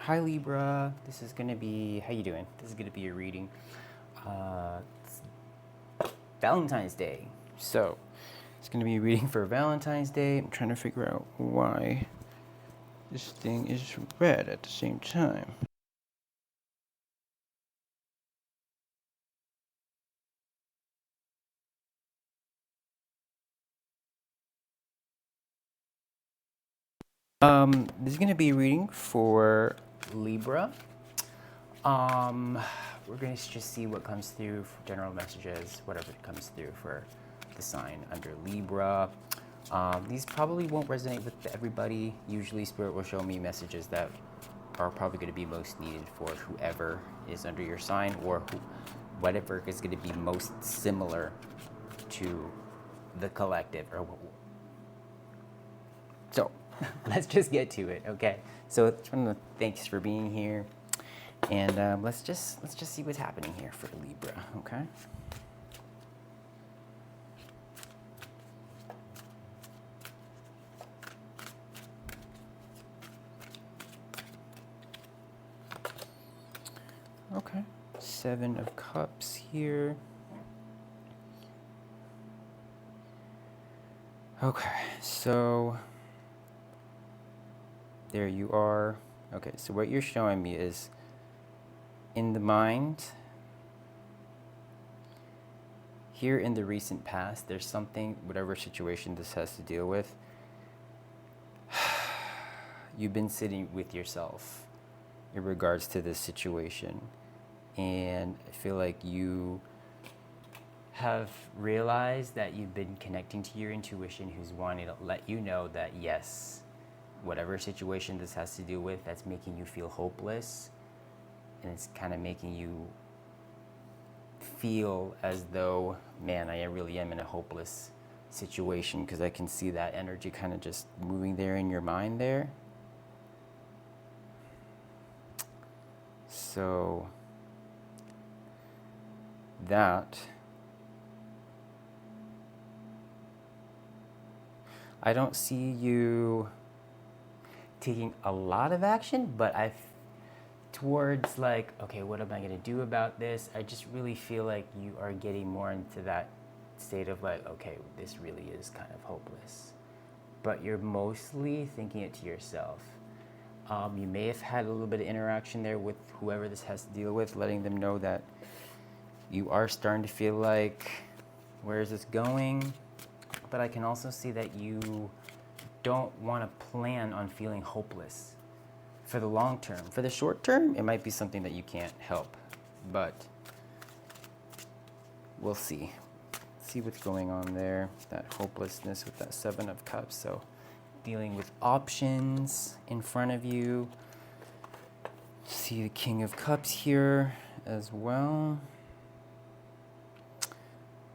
Hi Libra, this is gonna be, how you doing? This is gonna be a reading. It's Valentine's Day. So, it's gonna be a reading for Valentine's Day. I'm trying to figure out why this thing is red at the same time. This is gonna be a reading for Libra. We're gonna just see what comes through for general messages, whatever comes through for the sign under Libra. These probably won't resonate with everybody. Usually Spirit will show me messages that are probably going to be most needed for whoever is under your sign, or whatever is going to be most similar to the collective. So let's just get to it, okay? So thanks for being here, and let's just see what's happening here for Libra, okay? Okay, 7 of Cups here. Okay, so there you are. Okay, so what you're showing me is in the mind, here in the recent past, there's something, whatever situation this has to deal with, you've been sitting with yourself in regards to this situation. And I feel like you have realized that you've been connecting to your intuition, who's wanting to let you know that yes, whatever situation this has to do with that's making you feel hopeless, and it's kind of making you feel as though, man, I really am in a hopeless situation, because I can see that energy kind of just moving there in your mind there. So that, I don't see you taking a lot of action, but towards like, okay, what am I going to do about this? I just really feel like you are getting more into that state of like, okay, this really is kind of hopeless. But you're mostly thinking it to yourself. You may have had a little bit of interaction there with whoever this has to deal with, letting them know that you are starting to feel like, where is this going? But I can also see that you don't want to plan on feeling hopeless for the long term. For the short term, it might be something that you can't help, but we'll see. See what's going on there, that hopelessness with that 7 of Cups. So dealing with options in front of you. See the King of Cups here as well.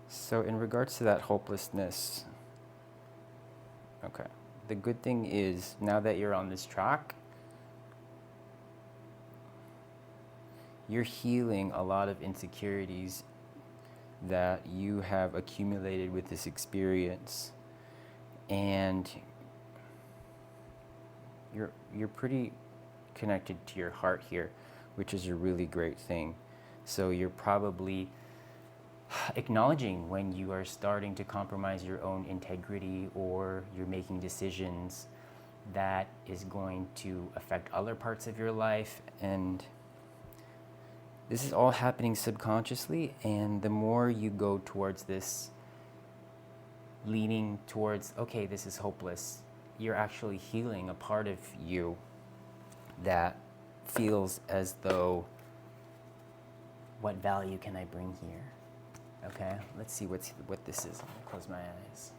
So in regards to that hopelessness, okay, the good thing is now that you're on this track, you're healing a lot of insecurities that you have accumulated with this experience, and you're pretty connected to your heart here, which is a really great thing. So you're probably acknowledging when you are starting to compromise your own integrity, or you're making decisions that is going to affect other parts of your life. And this is all happening subconsciously, and the more you go towards this, leaning towards, okay, this is hopeless, you're actually healing a part of you that feels as though, what value can I bring here? Okay, let's see what this is. I'm gonna close my eyes.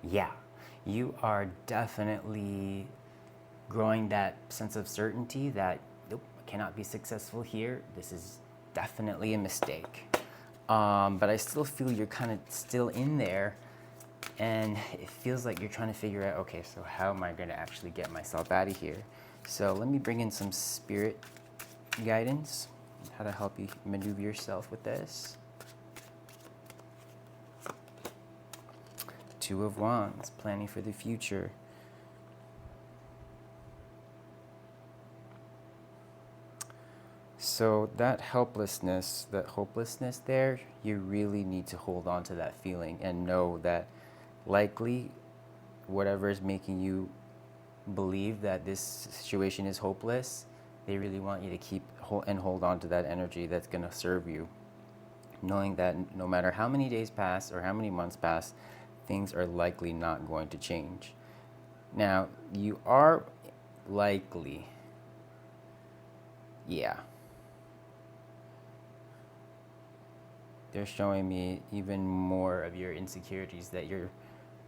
Yeah, you are definitely growing that sense of certainty that, nope, cannot be successful here, this is definitely a mistake. But I still feel you're kind of still in there, and it feels like you're trying to figure out, okay, so how am I going to actually get myself out of here? So let me bring in some spirit guidance, how to help you maneuver yourself with this. Two of Wands, planning for the future. So that helplessness, that hopelessness there, you really need to hold on to that feeling and know that likely whatever is making you believe that this situation is hopeless, they really want you to keep and hold on to that energy that's going to serve you. Knowing that no matter how many days pass or how many months pass, things are likely not going to change. Now, you are likely, yeah. They're showing me even more of your insecurities that you're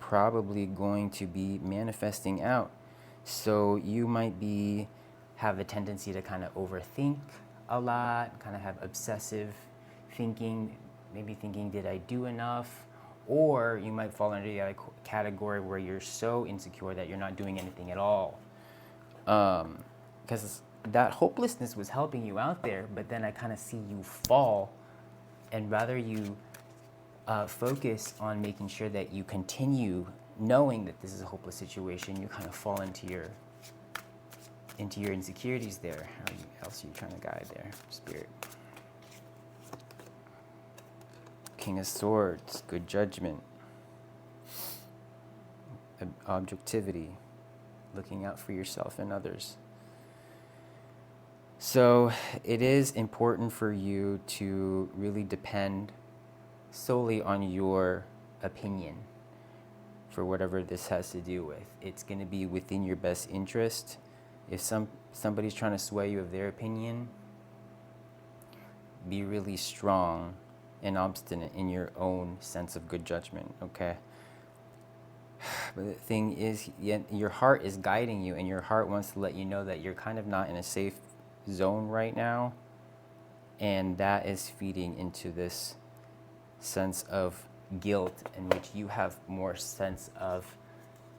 probably going to be manifesting out. So you might have the tendency to kind of overthink a lot, kind of have obsessive thinking, maybe thinking, did I do enough? Or you might fall under the other category where you're so insecure that you're not doing anything at all. Because that hopelessness was helping you out there, but then I kind of see you fall, and rather you focus on making sure that you continue knowing that this is a hopeless situation, you kind of fall into your insecurities there. How else are you trying to guide there, Spirit? King of Swords, good judgment, objectivity, looking out for yourself and others. So it is important for you to really depend solely on your opinion for whatever this has to do with. It's going to be within your best interest. If somebody's trying to sway you of their opinion, be really strong and obstinate in your own sense of good judgment, okay? But the thing is, your heart is guiding you, and your heart wants to let you know that you're kind of not in a safe zone right now, and that is feeding into this sense of guilt in which you have more sense of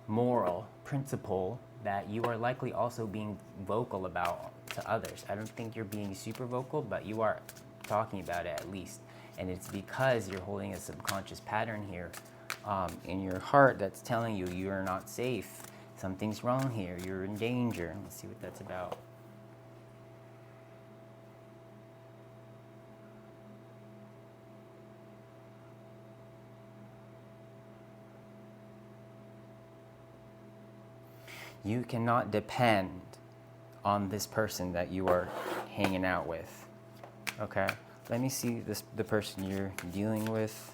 moral principle that you are likely also being vocal about to others. I don't think you're being super vocal, but you are talking about it at least. And it's because you're holding a subconscious pattern here in your heart that's telling you you're not safe. Something's wrong here. You're in danger. Let's see what that's about. You cannot depend on this person that you are hanging out with. Okay? Let me see the person you're dealing with.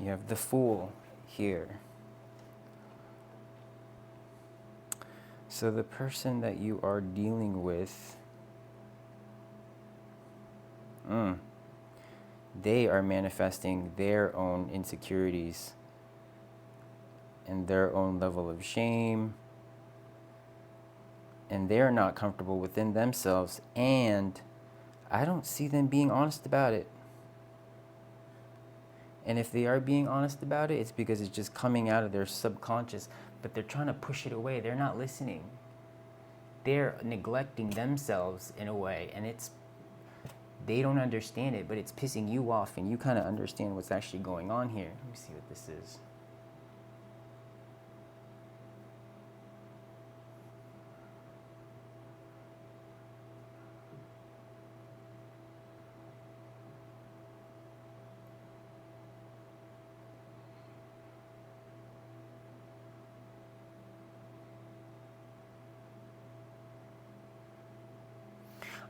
You have the Fool here. So the person that you are dealing with, they are manifesting their own insecurities and their own level of shame, and they're not comfortable within themselves, and I don't see them being honest about it. And if they are being honest about it, it's because it's just coming out of their subconscious, but they're trying to push it away. They're not listening. They're neglecting themselves in a way, and they don't understand it, but it's pissing you off, and you kind of understand what's actually going on here. Let me see what this is.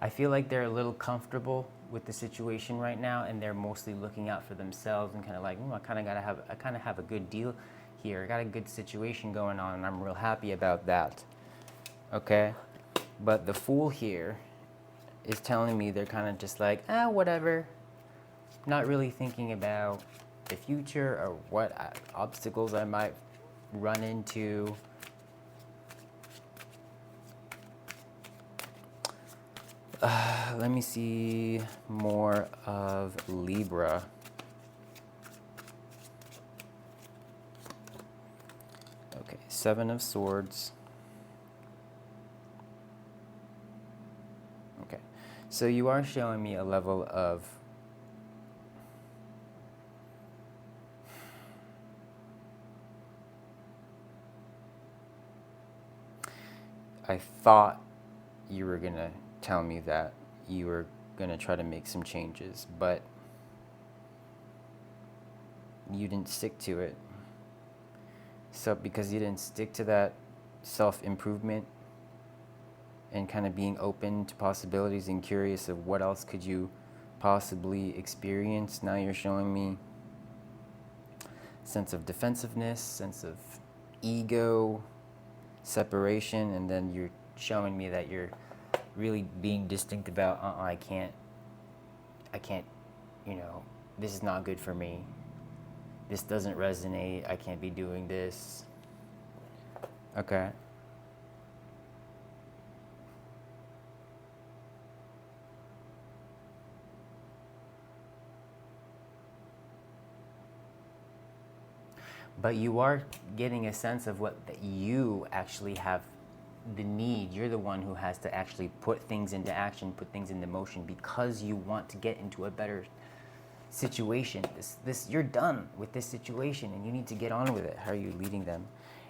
I feel like they're a little comfortable with the situation right now, and they're mostly looking out for themselves and kind of like, I kind of have a good deal here. I got a good situation going on, and I'm real happy about that. Okay? But the Fool here is telling me they're kind of just like, whatever. Not really thinking about the future or what obstacles I might run into. Let me see more of Libra. Okay, Seven of Swords. Okay, so you are showing me a level of I thought you were gonna tell me that you were gonna try to make some changes, but you didn't stick to it. So because you didn't stick to that self-improvement and kind of being open to possibilities and curious of what else could you possibly experience, now you're showing me sense of defensiveness, sense of ego, separation, and then you're showing me that you're really being distinct about, I can't, you know, this is not good for me. This doesn't resonate. I can't be doing this. Okay. But you are getting a sense of what that you actually have the need. You're the one who has to actually put things into action, put things into motion because you want to get into a better situation. This you're done with this situation and you need to get on with it. How are you leading them?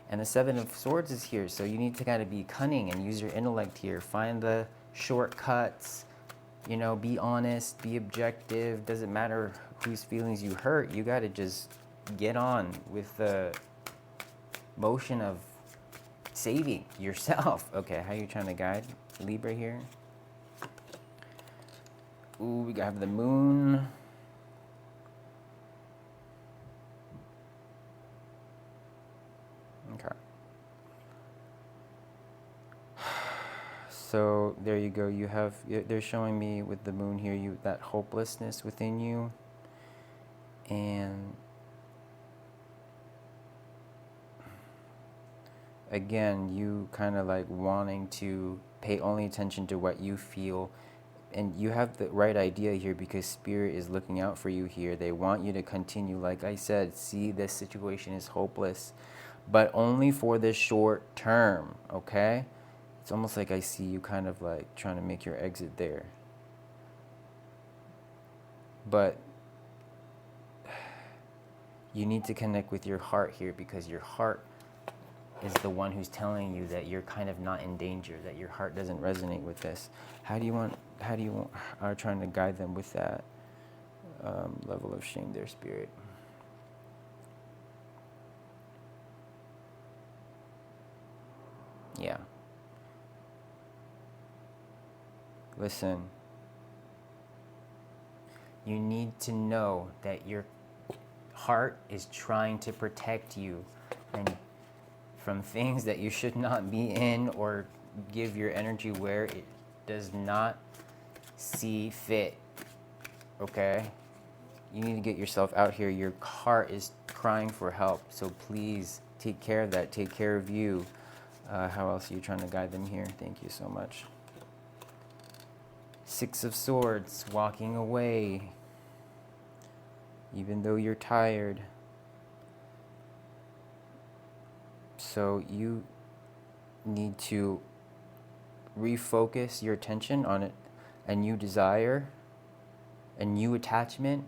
And the Seven of Swords is here, so you need to kind of be cunning and use your intellect here. Find the shortcuts, you know, be honest, be objective. Doesn't matter whose feelings you hurt. You got to just get on with the motion of saving yourself. Okay, how are you trying to guide Libra here? Ooh, we have the Moon. Okay. So there you go. You have, they're showing me with the Moon here, you that hopelessness within you, and again, you kind of like wanting to pay only attention to what you feel. And you have the right idea here because Spirit is looking out for you here. They want you to continue. Like I said, see this situation is hopeless, but only for the short term, okay? It's almost like I see you kind of like trying to make your exit there. But you need to connect with your heart here because your heart is the one who's telling you that you're kind of not in danger, that your heart doesn't resonate with this. How do you are trying to guide them with that level of shame, their Spirit? Yeah. Listen, you need to know that your heart is trying to protect you and from things that you should not be in or give your energy where it does not see fit, okay? You need to get yourself out here. Your heart is crying for help, so please take care of that. Take care of you. How else are you trying to guide them here? Thank you so much. Six of Swords, walking away, even though you're tired. So you need to refocus your attention on a new desire, a new attachment.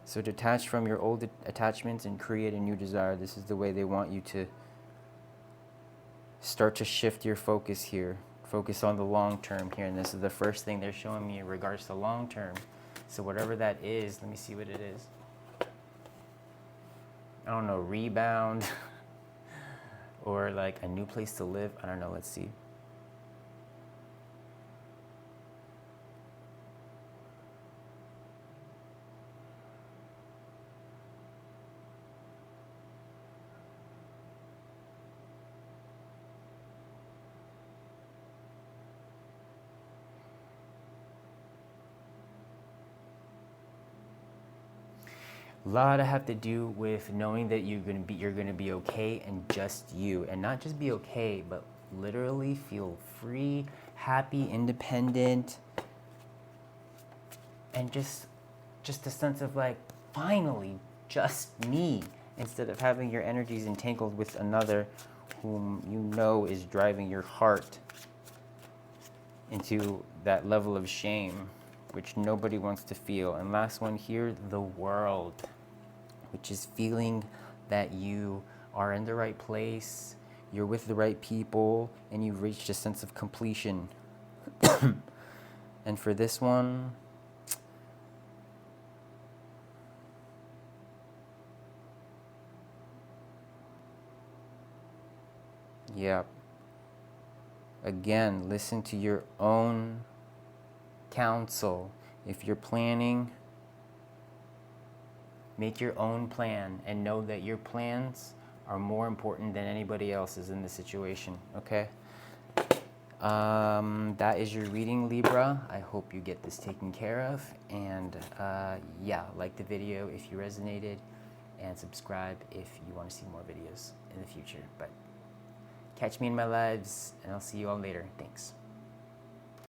So detach from your old attachments and create a new desire. This is the way they want you to start to shift your focus here. Focus on the long term here. And this is the first thing they're showing me in regards to long term. So whatever that is, let me see what it is. I don't know, rebound or like a new place to live. I don't know, let's see. A lot to have to do with knowing that you're gonna be okay and just you, and not just be okay, but literally feel free happy, independent, and just a sense of like, finally, just me, instead of having your energies entangled with another whom you know is driving your heart into that level of shame, which nobody wants to feel. And last one here, the world, which is feeling that you are in the right place, you're with the right people, and you've reached a sense of completion. And for this one, yeah, again, listen to your own counsel. If you're planning, make your own plan and know that your plans are more important than anybody else's in the situation, okay? That is your reading, Libra. I hope you get this taken care of. And yeah, like the video if you resonated, and subscribe if you want to see more videos in the future. But catch me in my lives, and I'll see you all later. Thanks.